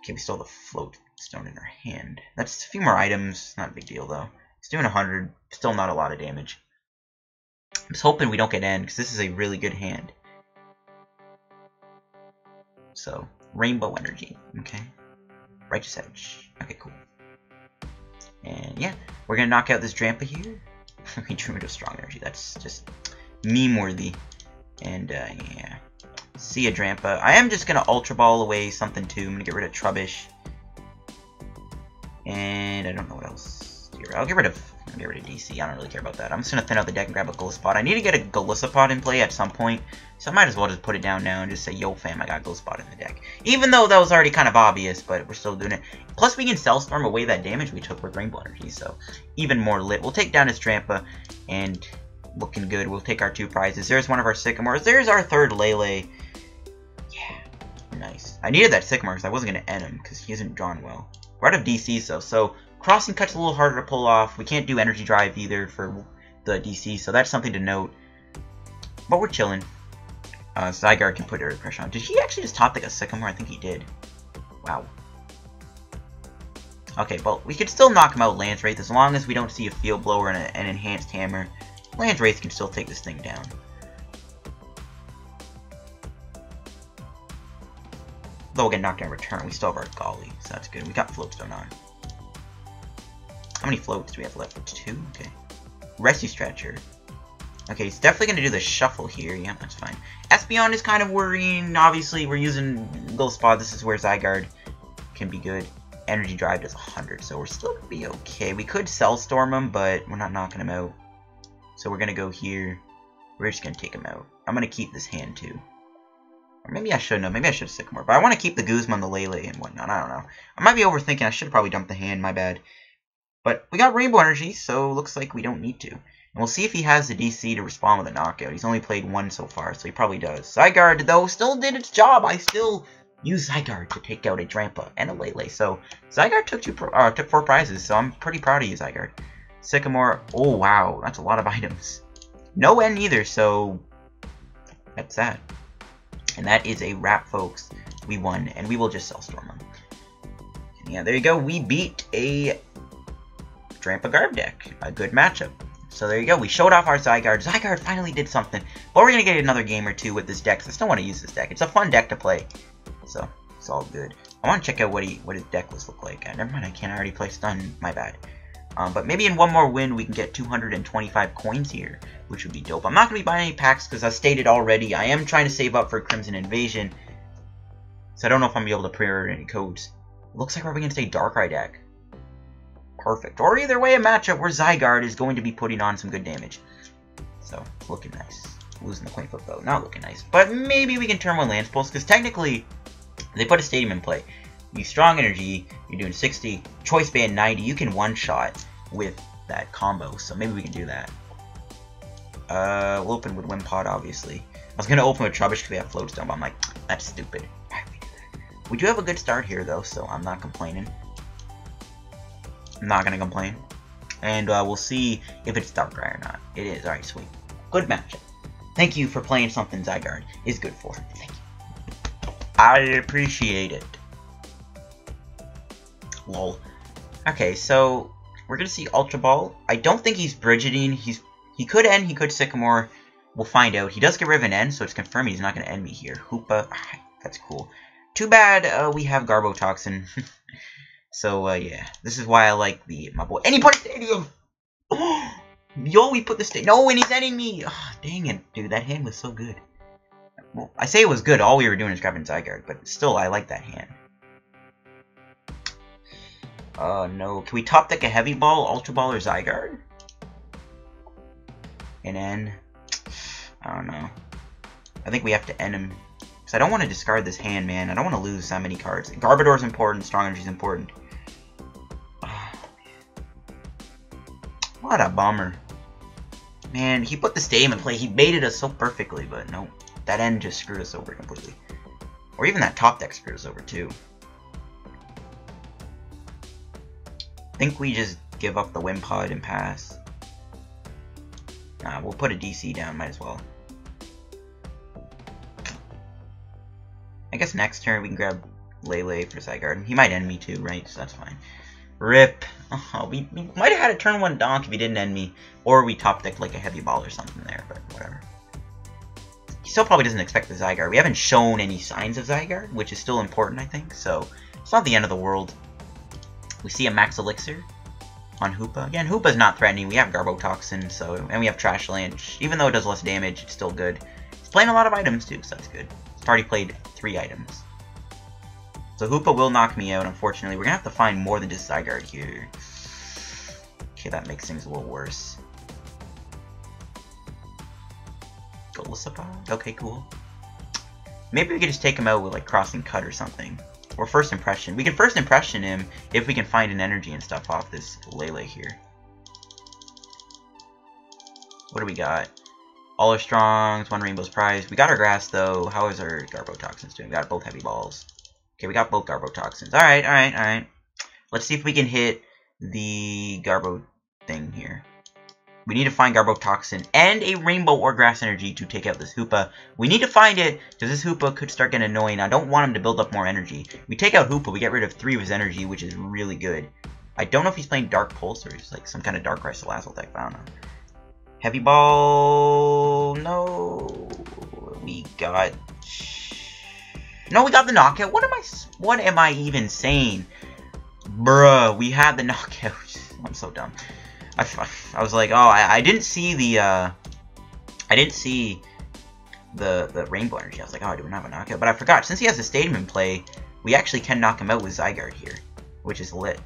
Okay, we still have the Float Stone in our hand. That's a few more items. Not a big deal, though. He's doing 100. Still not a lot of damage. I'm just hoping we don't get end, because this is a really good hand. So, Rainbow Energy, okay. Righteous Edge, okay, cool. And yeah, we're going to knock out this Drampa here. We drew into Strong Energy, that's just meme-worthy. And yeah, see ya Drampa. I am just going to Ultra Ball away something too. I'm going to get rid of Trubbish. And I don't know what else here. I'll get rid of DC. I don't really care about that. I'm just going to thin out the deck and grab a Golisopod. I need to get a Golisopod in play at some point, so I might as well just put it down now and just say, yo fam, I got Golisopod in the deck. Even though that was already kind of obvious, but we're still doing it. Plus we can Cellstorm away that damage we took with Rainbow Energy, so even more lit. We'll take down his Drampa, and looking good. We'll take our 2 prizes. There's one of our Sycamores. There's our 3rd Lele. Yeah, nice. I needed that Sycamore because I wasn't going to end him because he isn't drawn well. We're out of DC, so Crossing Cut's a little harder to pull off. We can't do Energy Drive either for the DC, so that's something to note. But we're chilling. Zygarde can put air pressure on. Did he actually just top like a Sycamore? I think he did. Wow. Okay, well, we can still knock him out Lance Wraith as long as we don't see a Field Blower and an Enhanced Hammer. Lance Wraith can still take this thing down. Though we'll get knocked down in return. We still have our Golly, so that's good. We got Float Stone on. How many floats do we have left? 2? Okay. Rescue Stretcher. Okay, he's definitely going to do the shuffle here. Yeah, that's fine. Espeon is kind of worrying. Obviously, we're using Golisopod. This is where Zygarde can be good. Energy Drive does 100, so we're still going to be okay. We could Cell Storm him, but we're not knocking him out. So we're going to go here. We're just going to take him out. I'm going to keep this hand, too. Or maybe I shouldn't have. Maybe I should have Sycamore. But I want to keep the Guzma and the Lele and whatnot. I don't know. I might be overthinking. I should have probably dumped the hand. My bad. But we got Rainbow Energy, so looks like we don't need to. And we'll see if he has the DC to respond with a knockout. He's only played 1 so far, so he probably does. Zygarde, though, still did its job. I still use Zygarde to take out a Drampa and a Lele. So Zygarde took 4 prizes, so I'm pretty proud of you, Zygarde. Sycamore, oh wow, that's a lot of items. No N either, so that's that. And that is a wrap, folks. We won, and we will just Cell Storm him. And yeah, there you go. We beat a Drampa Garb deck. A good matchup. So there you go. We showed off our Zygarde. Zygarde finally did something. But we're going to get another game or two with this deck, because I still want to use this deck. It's a fun deck to play. So it's all good. I want to check out what his Decklist look like. Never mind, I can't already play Stun. My bad. But maybe in one more win we can get 225 coins here, which would be dope. I'm not going to be buying any packs because as stated already, I am trying to save up for Crimson Invasion. So I don't know if I'm going to be able to pre-order any codes. Looks like we're going to stay Darkrai deck. Perfect. Or either way, a matchup where Zygarde is going to be putting on some good damage. So, it's looking nice. Losing the coin flip though, not looking nice. But maybe we can turn one Lance Pulse, because technically, they put a Stadium in play. You Strong Energy, you're doing 60, Choice Band 90, you can one-shot with that combo, so maybe we can do that. We'll open with Wimpod, obviously. I was going to open with Trubbish because we have Float Stone, but I'm like, that's stupid. Why would we do that? We do have a good start here, though, so I'm not complaining. I'm not going to complain. And we'll see if it's Darkrai or not. It is. Alright, sweet. Good matchup. Thank you for playing something Zygarde is good for. Thank you. I appreciate it. Lol. Okay, so we're going to see Ultra Ball. I don't think he's Brigidine. He could end, he could Sycamore. We'll find out. He does get rid of an end, so it's confirmed he's not going to end me here. Hoopa. That's cool. Too bad we have Garbotoxin. So, yeah. This is why I like my boy. And he put a Stadium! Yo, we put the Stadium. No, and he's ending me! Oh, dang it, dude. That hand was so good. Well, I say it was good. All we were doing is grabbing Zygarde. But still, I like that hand. No. Can we top deck a Heavy Ball, Ultra Ball, or Zygarde? And then, I don't know. I think we have to end him. Because I don't want to discard this hand, man. I don't want to lose that many cards. Garbodor is important. Strong Energy is important. Oh, what a bummer. Man, he put the Stadium in play. He baited us so perfectly, but no. That end just screwed us over completely. Or even that top deck screwed us over, too. I think we just give up the Wimpod and pass. Nah, we'll put a DC down, might as well. I guess next turn we can grab Lele for Zygarde. He might end me too, right? So that's fine. RIP. Oh, we might have had a turn 1 donk if he didn't end me. Or we top decked like a Heavy Ball or something there, but whatever. He still probably doesn't expect the Zygarde. We haven't shown any signs of Zygarde, which is still important, I think. So it's not the end of the world. We see a Max Elixir on Hoopa. Again, Hoopa's not threatening. We have Garbotoxin, so, and we have Trash Lance. Even though it does less damage, it's still good. He's playing a lot of items too, so that's good. He's already played 3 items. So Hoopa will knock me out, unfortunately. We're going to have to find more than just Zygarde here. Okay, that makes things a little worse. Golisopod? Okay, cool. Maybe we could just take him out with like Crossing Cut or something. Or First Impression. We can First Impression him if we can find an energy and stuff off this Lele here. What do we got? All our Strongs, 1 Rainbow's Prize. We got our Grass though. How is our Garbotoxins doing? We got both Heavy Balls. Okay, we got both Garbotoxins. Alright, alright, alright. Let's see if we can hit the Garbo thing here. We need to find Garbotoxin and a Rainbow or Grass Energy to take out this Hoopa. We need to find it, because this Hoopa could start getting annoying. I don't want him to build up more energy. We take out Hoopa, we get rid of 3 of his energy, which is really good. I don't know if he's playing Dark Pulse or he's like some kind of Darkrai Salazzle deck, I don't know. Heavy Ball, no. We got No, we got the knockout. What am I even saying? Bruh, we had the knockout. I'm so dumb. I was like, oh, I didn't see the the rainbow energy. I was like, oh, do we not have a knockout? But I forgot, since he has the stadium in play, we actually can knock him out with Zygarde here, which is lit.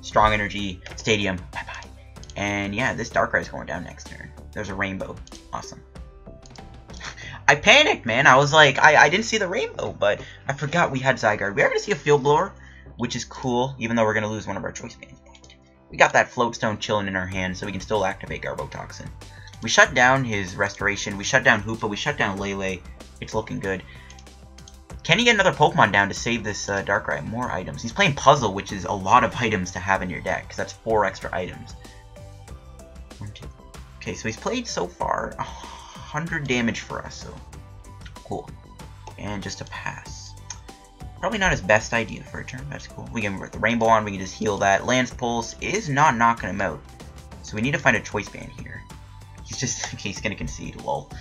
Strong energy, stadium, bye-bye. And yeah, this Darkrai is going down next turn. There's a rainbow. Awesome. I panicked, man. I was like, I didn't see the rainbow, but I forgot we had Zygarde. We are going to see a Field Blower, which is cool, even though we're going to lose one of our choice bands. We got that Float Stone chilling in our hand, so we can still activate Garbotoxin. We shut down his Restoration, we shut down Hoopa, we shut down Lele. It's looking good. Can he get another Pokemon down to save this Darkrai? More items. He's playing Puzzle, which is a lot of items to have in your deck, because that's 4 extra items. 1, 2. Okay, so he's played so far 100 damage for us, so cool. And just a pass. Probably not his best idea for a turn. That's cool. We can put the Rainbow on, we can just heal that. Lance Pulse is not knocking him out, so we need to find a choice band here. He's gonna concede, lol.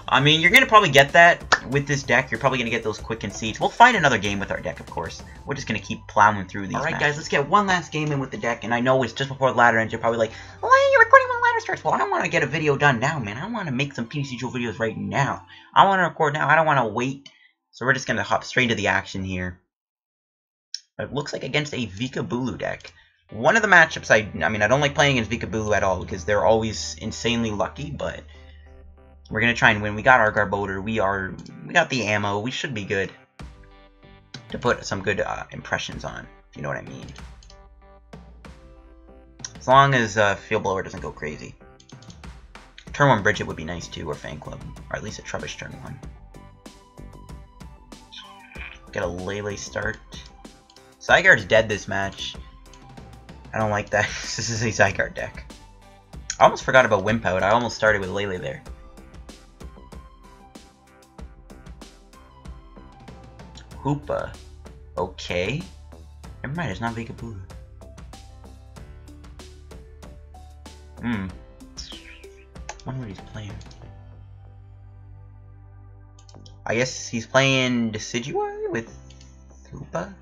I mean, you're gonna probably get that with this deck. You're probably gonna get those quick concedes. We'll find another game with our deck, of course. We're just gonna keep plowing through these. Alright, guys, let's get one last game in with the deck. And I know it's just before the ladder ends. You're probably like, why are you recording when the ladder starts? Well, I want to get a video done now, man. I want to make some PTCGO videos right now. I want to record now. I don't want to wait. So we're just gonna hop straight into the action here. It looks like against a Vikabulu deck. One of the matchups I mean, I don't like playing against Vikabulu at all because they're always insanely lucky, but we're gonna try and win. We got our Garbodor. We got the ammo. We should be good to put some good impressions on, if you know what I mean. As long as Field Blower doesn't go crazy. Turn 1 Bridget would be nice too, or Fan Club, or at least a Trubbish turn 1. Get a Lele start. Zygarde's dead this match. I don't like that. This is a Zygarde deck. I almost forgot about Wimpod. I almost started with Lele there. Hoopa. Okay. Never mind, it's not Vikabulu. I wonder what he's playing. I guess he's playing Decidueye with Hoopa?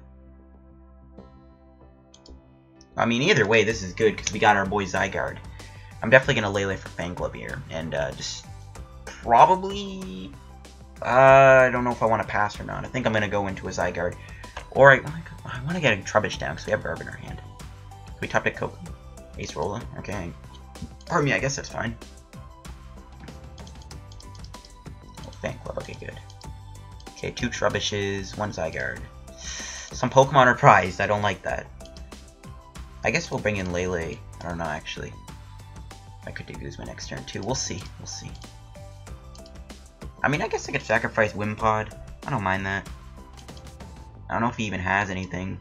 I mean, either way, this is good because we got our boy Zygarde. I'm definitely going to Lele for Fan Club here. And just probably... I don't know if I want to pass or not. I think I'm going to go into a Zygarde. Or I want to get a Trubbish down because we have Garb in our hand. Can we top deck Coco? Acerola? Okay. Pardon me, I guess that's fine. Oh, Fan Club, okay, good. Okay, 2 Trubbishes, 1 Zygarde. Some Pokemon are prized, I don't like that. I guess we'll bring in Lele. I don't know, actually. I could do Guzma next turn, too. We'll see. We'll see. I mean, I guess I could sacrifice Wimpod. I don't mind that. I don't know if he even has anything.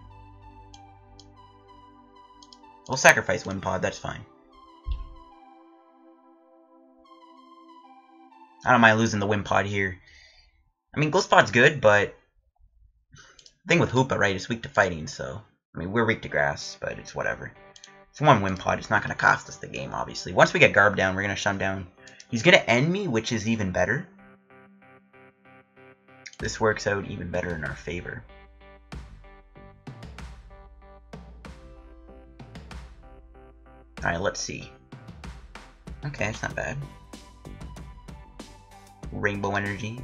We'll sacrifice Wimpod, that's fine. I don't mind losing the Wimpod here. I mean, Golisopod's good, but... the thing with Hoopa, right, it's weak to fighting, so... I mean, we're weak to grass, but it's whatever. It's 1 Wimpod. It's not going to cost us the game, obviously. Once we get Garb down, we're going to shut him down. He's going to end me, which is even better. This works out even better in our favor. Alright, let's see. Okay, it's not bad. Rainbow Energy.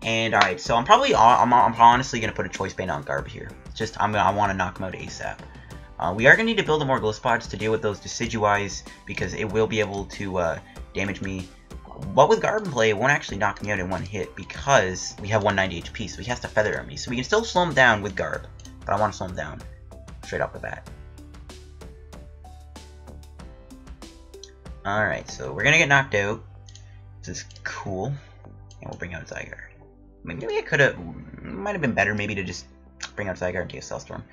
And alright, so I'm honestly gonna put a choice band on Garb here. Just I want to knock him out ASAP. We are gonna need to build more Golisopods to deal with those Decidueyes because it will be able to damage me. But with Garb in play, it won't actually knock me out in 1 hit because we have 190 HP, so he has to Feather on me. So we can still slow him down with Garb, but I want to slow him down straight off the bat. Alright, so we're gonna get knocked out. This is cool. And we'll bring out Zygarde. Maybe I could have... might have been better maybe to just bring out Zygarde and take a Cellstorm.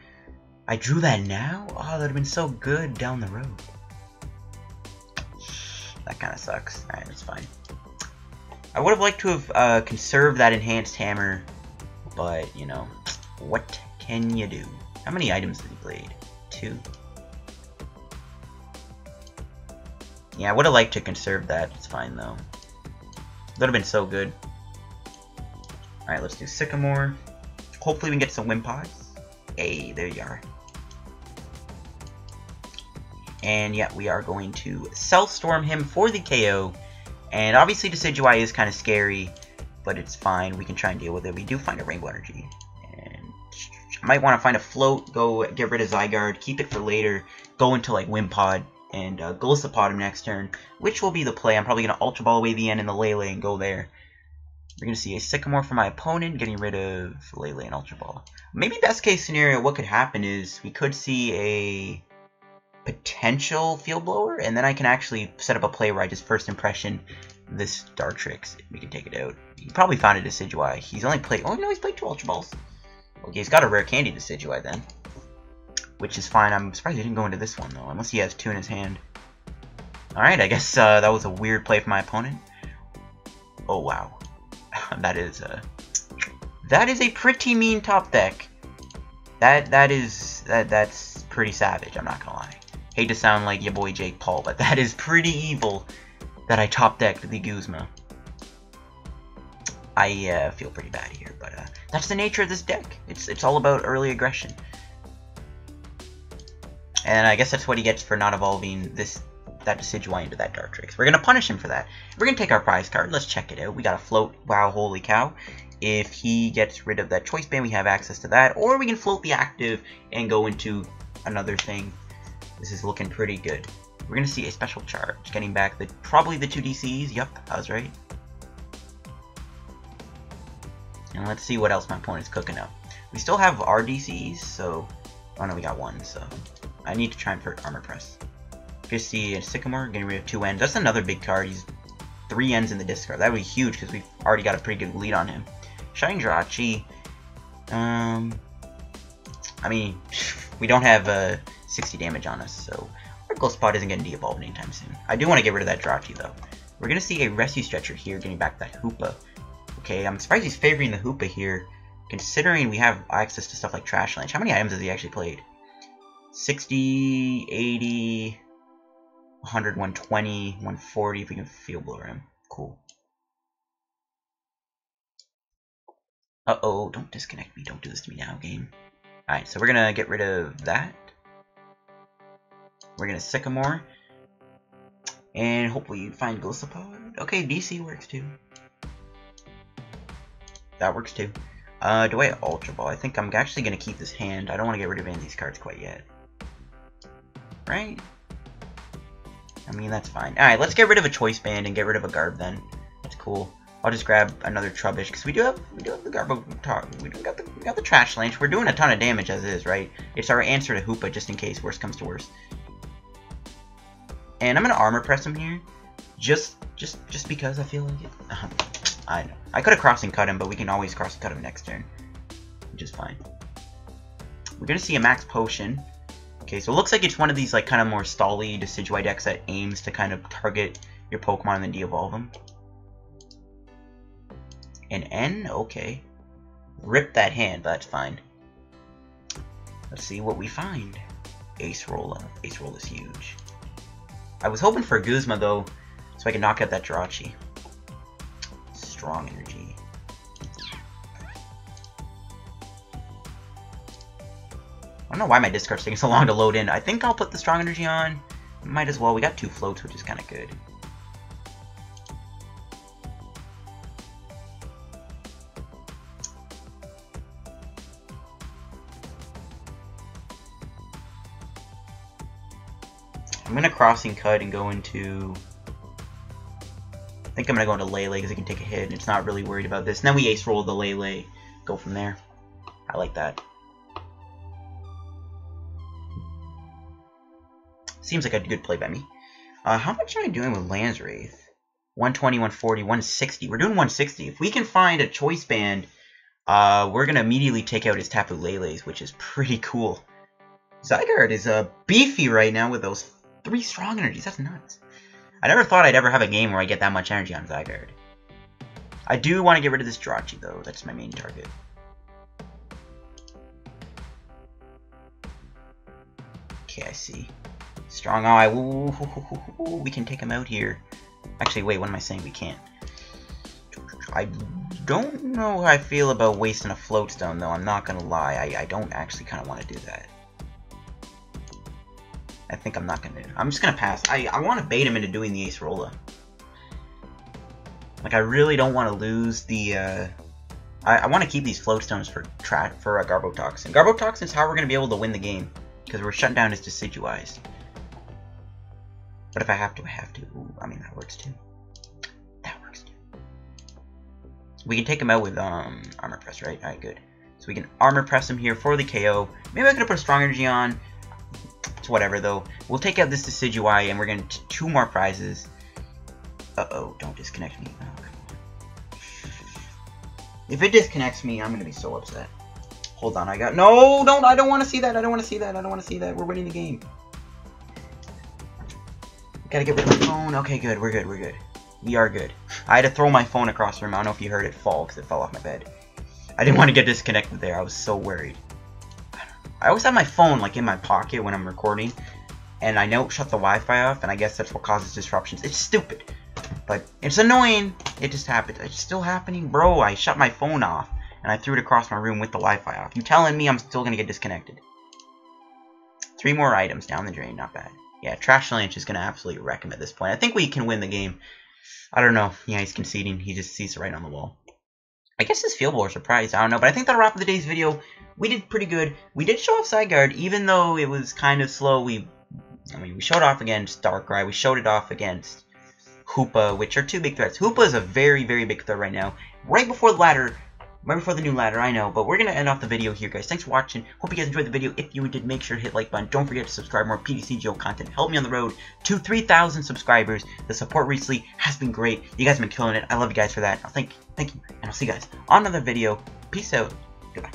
I drew that now? Oh, that would have been so good down the road. That kind of sucks. Alright, that's fine. I would have liked to have conserved that Enhanced Hammer, but, you know, what can you do? How many items has he played? 2? Yeah, I would have liked to conserve that. It's fine, though. It would have been so good. Alright, let's do Sycamore. Hopefully we can get some Wimpods. Hey, there you are. And yeah, we are going to Stealth-Storm him for the KO. And obviously Decidueye is kind of scary, but it's fine. We can try and deal with it. We do find a Rainbow Energy. And I might want to find a Float, go get rid of Zygarde, keep it for later, go into like Wimpod, and Golisopod him next turn, which will be the play. I'm probably going to Ultra Ball away the end in the Lele and go there. We're going to see a Sycamore for my opponent, getting rid of Lele and Ultra Ball. Maybe best case scenario, what could happen is we could see a potential Field Blower, and then I can actually set up a play where I just first impression this Dartrix. We can take it out. He probably found a Decidueye. He's only played... Oh, no, he's played 2 Ultra Balls. Okay, he's got a Rare Candy Decidueye then, which is fine. I'm surprised he didn't go into this one, though, unless he has 2 in his hand. Alright, I guess that was a weird play for my opponent. Oh, wow. That is a pretty mean top deck. That's pretty savage, I'm not gonna lie. Hate to sound like your boy Jake Paul, but that is pretty evil that I top decked the Guzma. I feel pretty bad here, but that's the nature of this deck. It's all about early aggression. And I guess that's what he gets for not evolving that Decidueye into that Dartrix. We're going to punish him for that. We're going to take our prize card. Let's check it out. We got a Float. Wow, holy cow. If he gets rid of that Choice Band, we have access to that. Or we can Float the active and go into another thing. This is looking pretty good. We're going to see a Special Charge. Getting back probably the 2 DCs. Yup, I was right. And let's see what else my opponent's cooking up. We still have our DCs, so... Oh no, we got 1, so... I need to try and Armor Press. Just see a Sycamore, getting rid of 2 ends. That's another big card. He's 3 ends in the discard. That would be huge because we've already got a pretty good lead on him. Shining Jirachi. I mean, we don't have 60 damage on us, so our Golisopod isn't getting de-evolved anytime soon. I do want to get rid of that Jirachi though. We're going to see a Rescue Stretcher here, getting back that Hoopa. Okay, I'm surprised he's favoring the Hoopa here, considering we have access to stuff like Trash Lunch. How many items has he actually played? 60, 80, 100, 120, 140 if we can Field Blower him. Cool. Uh-oh, don't disconnect me. Don't do this to me now, game. Alright, so we're going to get rid of that. We're going to Sycamore. And hopefully you find Golisopod. Okay, DC works too. That works too. Do I have Ultra Ball? I think I'm actually going to keep this hand. I don't want to get rid of any of these cards quite yet. Right? I mean, that's fine. Alright, let's get rid of a Choice Band and get rid of a Garb then. That's cool. I'll just grab another Trubbish, because we do have the Garbodor. We got the Trash Lynch. We're doing a ton of damage as is, right? It's our answer to Hoopa, just in case worst comes to worst. And I'm going to Armor Press him here. Just because I feel like it. I know. I could have Crossing Cut him, but we can always Crossing Cut him next turn. Which is fine. We're going to see a Max Potion. Okay, so it looks like it's one of these like kind of more stally Decidueye decks that aims to kind of target your Pokemon and then de-evolve them. An N? Okay. Rip that hand, but that's fine. Let's see what we find. Acerola. Acerola is huge. I was hoping for a Guzma though, so I can knock out that Jirachi. Strong Energy. I don't know why my discard's taking so long to load in. I think I'll put the Strong Energy on. Might as well. We got 2 floats, which is kind of good. I'm going to Crossing Cut and go into... I think I'm going to go into Lele because I can take a hit and it's not really worried about this. And then we Ace Roll the Lele. Go from there. I like that. Seems like a good play by me. How much am I doing with Landwraith? 120, 140, 160. We're doing 160. If we can find a Choice Band, we're going to immediately take out his Tapu Lele's, which is pretty cool. Zygarde is beefy right now with those 3 Strong Energies. That's nuts. I never thought I'd ever have a game where I get that much energy on Zygarde. I do want to get rid of this Jirachi, though. That's my main target. Okay, I see. Strong Eye. Ooh, we can take him out here. Actually, wait, what am I saying? We can't. I don't know how I feel about wasting a Float Stone, though. I'm not gonna lie. I don't actually kind of want to do that. I think I'm not gonna. I'm just gonna pass. I want to bait him into doing the Acerola. Like, I really don't want to lose the. I want to keep these Float Stones for Garbotoxin. Garbotoxin is how we're gonna be able to win the game because we're shutting down his Decidueyes. But if I have to, I have to. Ooh, I mean, that works too. That works too. We can take him out with Armor Press, right? Alright, good. So we can Armor Press him here for the KO. Maybe I could have put a Strong Energy on. It's whatever, though. We'll take out this Decidueye, and we're going to 2 more prizes. Uh-oh, don't disconnect me. Oh, come on. If it disconnects me, I'm going to be so upset. Hold on, I got... No, don't! I don't want to see that! I don't want to see that! I don't want to see that! We're winning the game. Gotta get rid of my phone. Okay, good. We're good. We're good. We are good. I had to throw my phone across the room. I don't know if you heard it fall because it fell off my bed. I didn't want to get disconnected there. I was so worried. I always have my phone like in my pocket when I'm recording, and I know it shut the Wi-Fi off, and I guess that's what causes disruptions. It's stupid, but it's annoying. It just happened. It's still happening, bro. I shut my phone off, and I threw it across my room with the Wi-Fi off. You telling me I'm still gonna get disconnected? 3 more items down the drain. Not bad. Yeah, Trash Lynch is going to absolutely wreck him at this point. I think we can win the game. I don't know. Yeah, he's conceding. He just sees it right on the wall. I guess his field bowler surprised. I don't know. But I think that'll wrap up the day's video. We did pretty good. We did show off Zygarde, even though it was kind of slow. We showed off against Darkrai. We showed it off against Hoopa, which are 2 big threats. Hoopa is a very, very big threat right now. Right before the ladder. Right before the new ladder, I know, but we're going to end off the video here, guys. Thanks for watching. Hope you guys enjoyed the video. If you did, make sure to hit like button. Don't forget to subscribe for more PTCGO content. Help me on the road to 3,000 subscribers. The support recently has been great. You guys have been killing it. I love you guys for that. Thank you, and I'll see you guys on another video. Peace out. Goodbye.